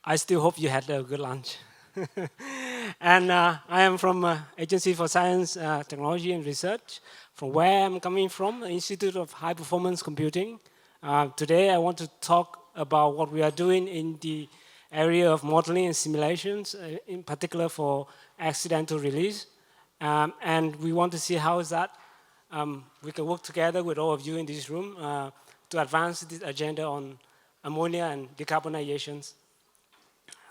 I still hope you had a good lunch. And I am from Agency for Science, Technology and Research, from where I'm coming from, Institute of High Performance Computing. Today I want to talk about what we are doing in the area of modeling and simulations, in particular for accidental release. And we want to see how is that we can work together with all of you in this room to advance this agenda on ammonia and decarbonizations.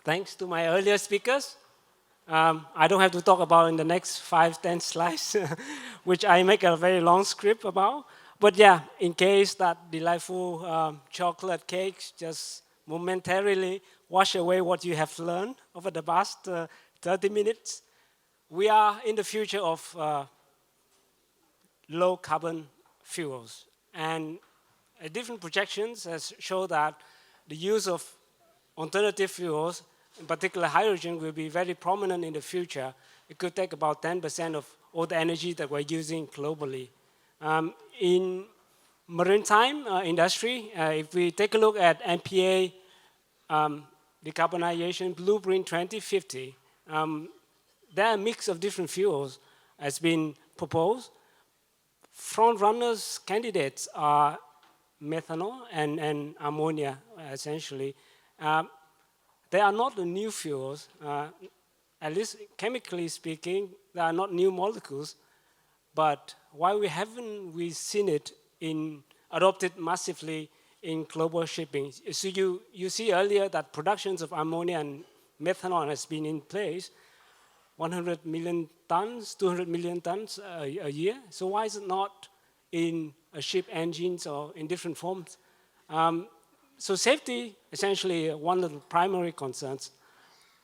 Thanks to my earlier speakers. I don't have to talk about in the next 5, 10 slides, which I make a very long script about. But yeah, in case that delightful chocolate cakes just momentarily wash away what you have learned over the past 30 minutes, we are in the future of low carbon fuels. And different projections has shown that the use of alternative fuels, in particular hydrogen, will be very prominent in the future. It could take about 10% of all the energy that we're using globally. In maritime industry, if we take a look at NPA decarbonization blueprint 2050, there are a mix of different fuels has been proposed. Front runners candidates are methanol and ammonia, essentially. They are not the new fuels, at least chemically speaking, they are not new molecules, but why haven't we seen it adopted massively in global shipping? So you see earlier that productions of ammonia and methanol has been in place, 100 million tons, 200 million tons a year. So why is it not in ship engines or in different forms? So safety, essentially, one of the primary concerns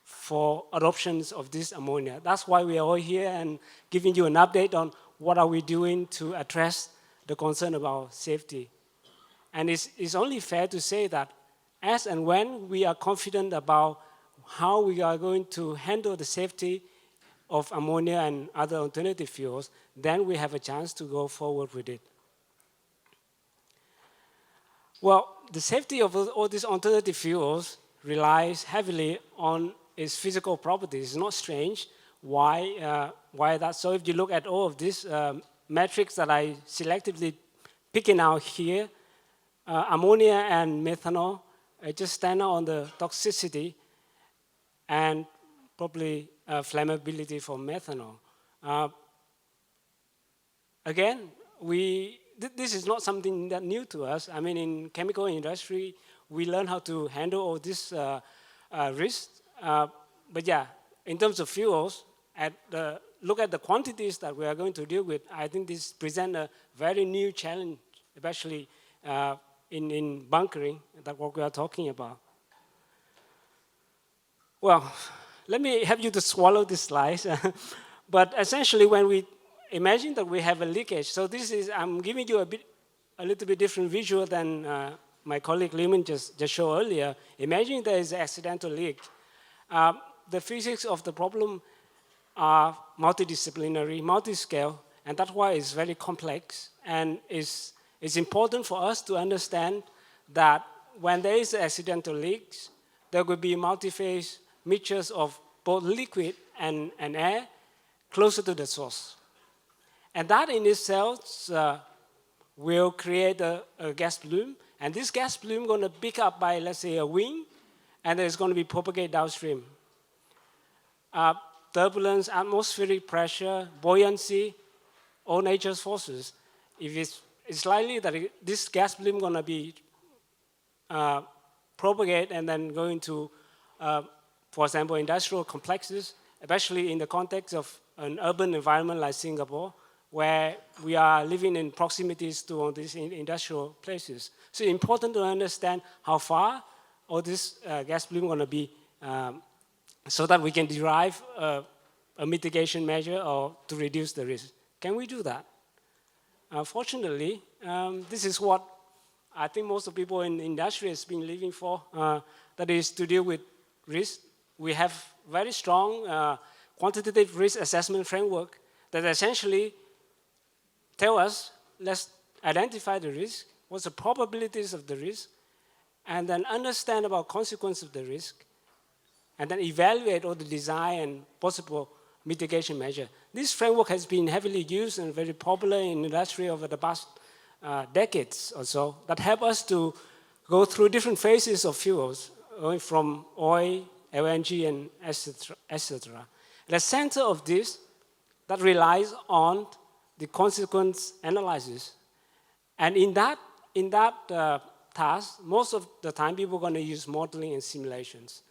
for adoptions of this ammonia. That's why we are all here and giving you an update on what are we doing to address the concern about safety. And it's only fair to say that as and when we are confident about how we are going to handle the safety of ammonia and other alternative fuels, then we have a chance to go forward with it. Well, the safety of all these alternative fuels relies heavily on its physical properties. It's not strange why that. So if you look at all of these metrics that I selectively picking out here, ammonia and methanol just stand out on the toxicity and probably flammability for methanol. Again, this is not something that new to us. I mean, in chemical industry, we learn how to handle all these risks. But yeah, in terms of fuels, look at the quantities that we are going to deal with. I think this presents a very new challenge, especially in bunkering, that what we are talking about. Well, let me have you to swallow this slide. But essentially, when we imagine that we have a leakage, so this is, I'm giving you a little bit different visual than my colleague Lehman just showed earlier. Imagine there is an accidental leak. The physics of the problem are multidisciplinary, multi-scale, and that's why it's very complex. And it's important for us to understand that when there is accidental leaks, there will be multi-phase mixtures of both liquid and air closer to the source. And that in itself will create a gas plume. And this gas plume is going to pick up by, let's say, a wing, and it's going to be propagated downstream. Turbulence, atmospheric pressure, buoyancy, all nature's forces. If it's likely that this gas plume is going to be propagated and then going to, for example, industrial complexes, especially in the context of an urban environment like Singapore, where we are living in proximities to all these industrial places. So it's important to understand how far all this gas plume is going to be so that we can derive a mitigation measure or to reduce the risk. Can we do that? Fortunately, this is what I think most of the people in the industry has been living for, that is to deal with risk. We have very strong quantitative risk assessment framework that essentially tell us, let's identify the risk, what's the probabilities of the risk, and then understand about consequences of the risk, and then evaluate all the design and possible mitigation measure. This framework has been heavily used and very popular in industry over the past decades or so, that help us to go through different phases of fuels, going from oil, LNG, and etc. The center of this, that relies on the consequence analysis. And in that task, most of the time people are going to use modeling and simulations.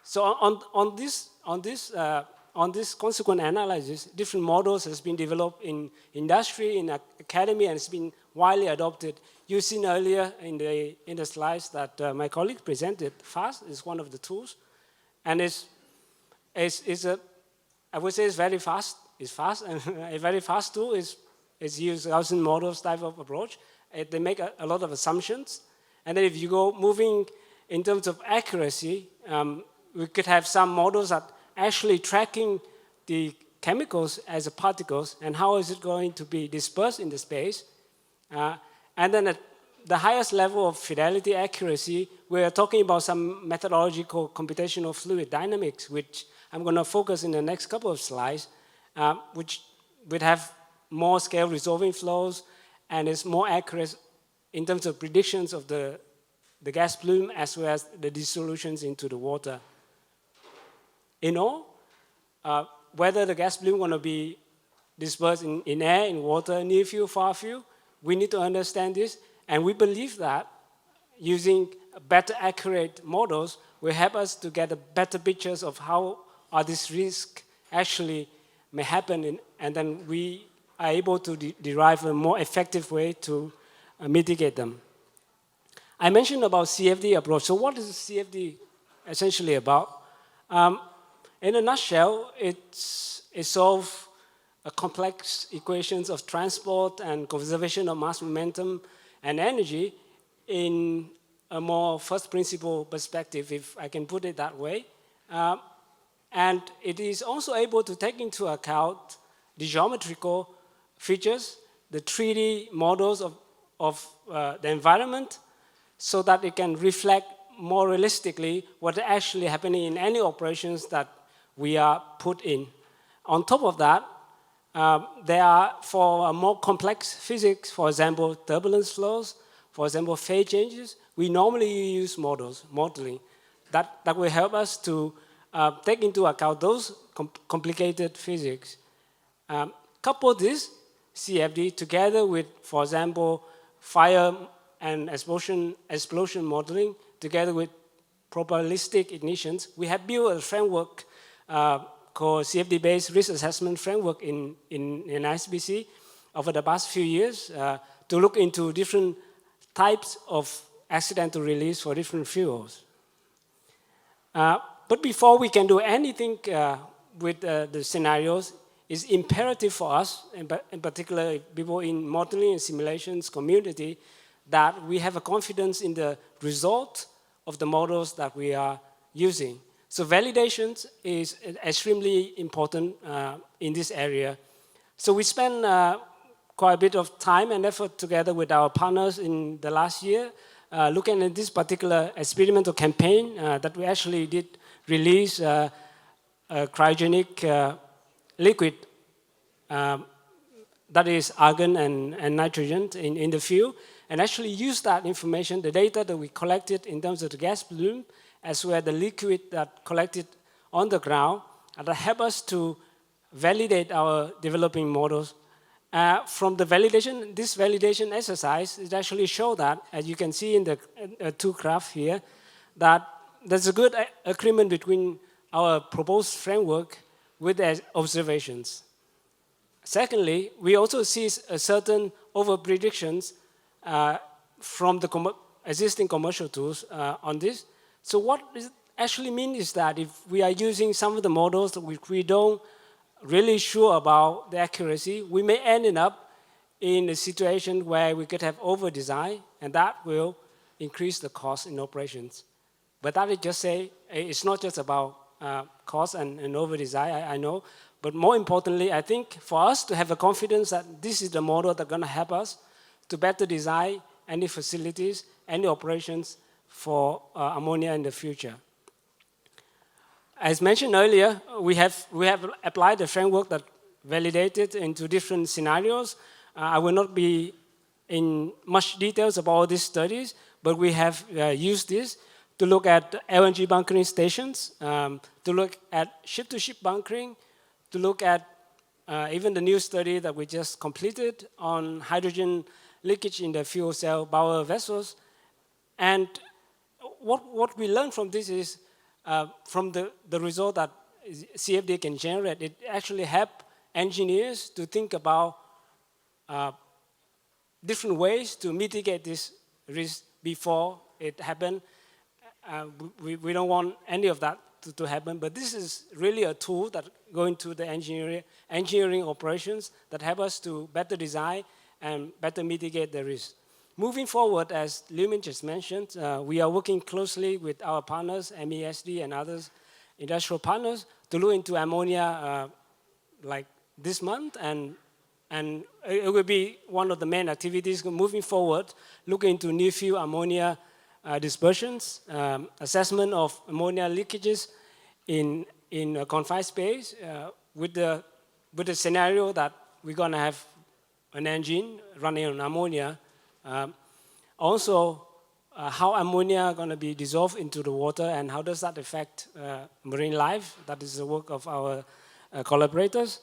So on this consequent analysis, different models has been developed in industry, in academy, and it's been widely adopted. You've seen earlier in the slides that my colleague presented. FAST is one of the tools, and I would say it's very fast. It's fast, and a very fast tool is used Gaussian models type of approach. They make a lot of assumptions, and then if you go moving in terms of accuracy, we could have some models that actually tracking the chemicals as particles and how is it going to be dispersed in the space. And then at the highest level of fidelity accuracy, we're talking about some methodological computational fluid dynamics, which I'm going to focus in the next couple of slides, which would have more scale resolving flows and is more accurate in terms of predictions of the gas plume as well as the dissolutions into the water. In all, whether the gas plume is going to be dispersed in air, in water, near field, far field, we need to understand this, and we believe that using better accurate models will help us to get a better pictures of how are these risks actually may happen, and then we are able to derive a more effective way to mitigate them. I mentioned about CFD approach. So what is CFD essentially about? In a nutshell, it solves complex equations of transport and conservation of mass momentum and energy in a more first principle perspective, if I can put it that way. And it is also able to take into account the geometrical features, the 3D models of the environment, so that it can reflect more realistically what is actually happening in any operations that we are put in. On top of that, there are, for a more complex physics, for example, turbulence flows, for example, phase changes, we normally use modeling. That will help us to take into account those complicated physics. Couple this CFD together with, for example, fire and explosion modeling, together with probabilistic ignitions, we have built a framework called CFD-based risk assessment framework in ISBC over the past few years to look into different types of accidental release for different fuels. But before we can do anything with the scenarios, it's imperative for us, in particular people in modeling and simulations community, that we have a confidence in the result of the models that we are using. So validation is extremely important in this area. So we spend quite a bit of time and effort together with our partners in the last year, looking at this particular experimental campaign that we actually did release a cryogenic liquid that is argon and nitrogen in the field, and actually use that information, the data that we collected in terms of the gas plume, as well as the liquid that collected on the ground, and that help us to validate our developing models. From the validation, this validation exercise, it actually show that, as you can see in the two graphs here, that there's a good agreement between our proposed framework with the observations. Secondly, we also see a certain over-predictions from the existing commercial tools on this. So what it actually means is that if we are using some of the models which we don't really sure about the accuracy, we may end up in a situation where we could have over-design, and that will increase the cost in operations. But that is just say, it's not just about cost and over-design, I know, but more importantly, I think for us to have a confidence that this is the model that's going to help us to better design any facilities, any operations for ammonia in the future. As mentioned earlier, we have applied a framework that validated into different scenarios. I will not be in much details about all these studies, but we have used this to look at LNG bunkering stations, to look at ship-to-ship bunkering, to look at even the new study that we just completed on hydrogen leakage in the fuel cell power vessels. And what we learned from this is, from the result that CFD can generate, it actually helped engineers to think about different ways to mitigate this risk before it happened. We don't want any of that to happen, but this is really a tool that going to the engineering operations that help us to better design and better mitigate the risk. Moving forward, as Liu-Min just mentioned, we are working closely with our partners, MESD and others, industrial partners, to look into ammonia like this month, and it will be one of the main activities moving forward, looking into new fuel ammonia dispersions, assessment of ammonia leakages in a confined space with the scenario that we're going to have an engine running on ammonia. Also, how ammonia going to be dissolved into the water and how does that affect marine life? That is the work of our collaborators.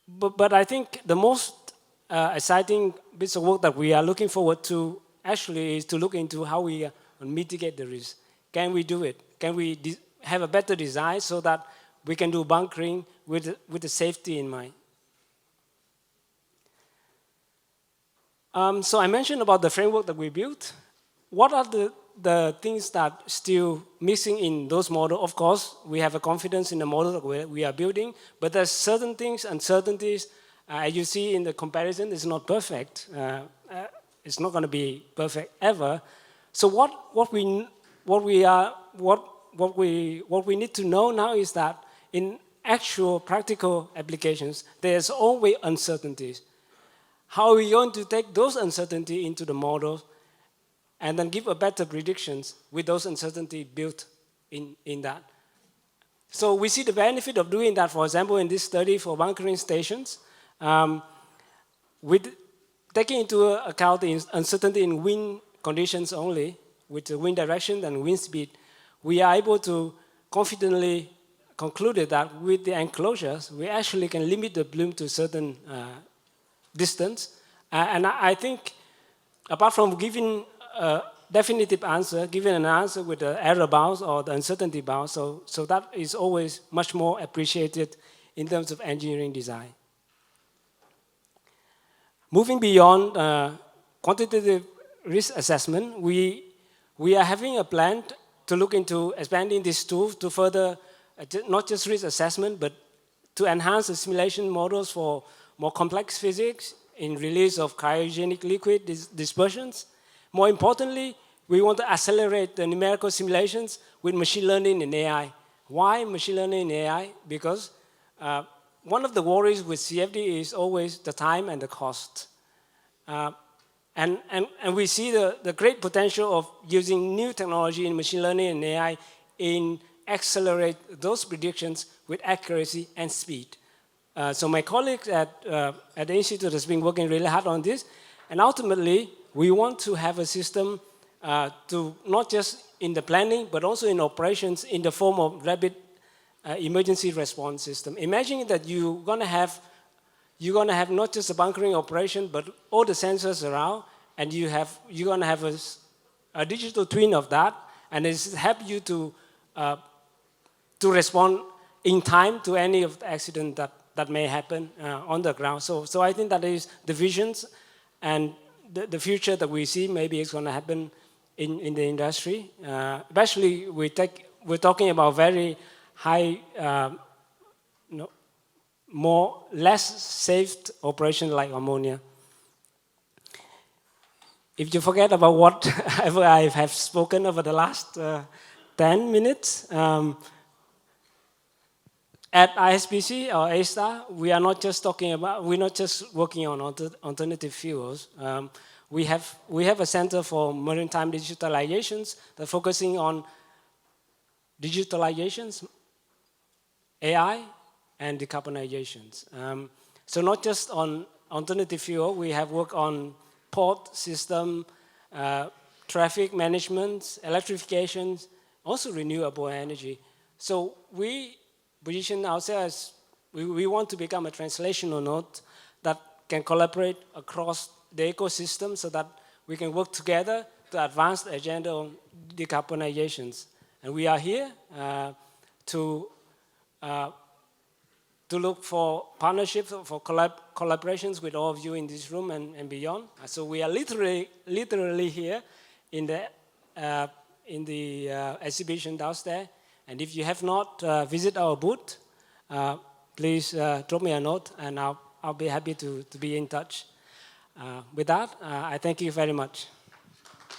But I think the most exciting bits of work that we are looking forward to actually is to look into how we mitigate the risk. Can we do it? Can we have a better design so that we can do bunkering with the safety in mind? So I mentioned about the framework that we built. What are the things that still missing in those models? Of course, we have a confidence in the model that we are building, but there's certain things, uncertainties, as you see in the comparison, it's not perfect. It's not going to be perfect ever. So what we need to know now is that in actual practical applications, there's always uncertainties. How are we going to take those uncertainties into the models and then give a better predictions with those uncertainties built in that? So we see the benefit of doing that, for example, in this study for bunkering stations, with taking into account the uncertainty in wind conditions only, with the wind direction and wind speed, we are able to confidently conclude that with the enclosures, we actually can limit the bloom to a certain distance. And I think, apart from giving a definitive answer, giving an answer with the error bounds or the uncertainty bounds, so that is always much more appreciated in terms of engineering design. Moving beyond quantitative risk assessment, we are having a plan to look into expanding this tool to further, not just risk assessment, but to enhance the simulation models for more complex physics in release of cryogenic liquid dispersions. More importantly, we want to accelerate the numerical simulations with machine learning and AI. Why machine learning and AI? Because one of the worries with CFD is always the time and the cost. And we see the great potential of using new technology in machine learning and AI in accelerate those predictions with accuracy and speed. So my colleagues at the Institute has been working really hard on this. And ultimately, we want to have a system to not just in the planning, but also in operations in the form of rapid emergency response system. Imagine that you're going to have not just a bunkering operation, but all the sensors around, and you're going to have a digital twin of that, and it's help you to respond in time to any of the accident that may happen on the ground. So I think that is the visions and the future that we see. Maybe it's going to happen in the industry. Especially we're talking about very high, less safe operation like ammonia. If you forget about whatever I have spoken over the last 10 minutes, at ISPC or A-STAR, we're not just working on alternative fuels. We have a center for maritime digitalizations that's focusing on digitalizations, AI, and decarbonizations. So not just on alternative fuel, we have worked on port system, traffic management, electrification, also renewable energy. So we position ourselves, we want to become a translational node that can collaborate across the ecosystem so that we can work together to advance the agenda on decarbonizations. And we are here to look for partnerships, for collaborations with all of you in this room and beyond. So we are literally here in the exhibition downstairs. And if you have not visited our booth, please drop me a note, and I'll be happy to be in touch. With that, I thank you very much.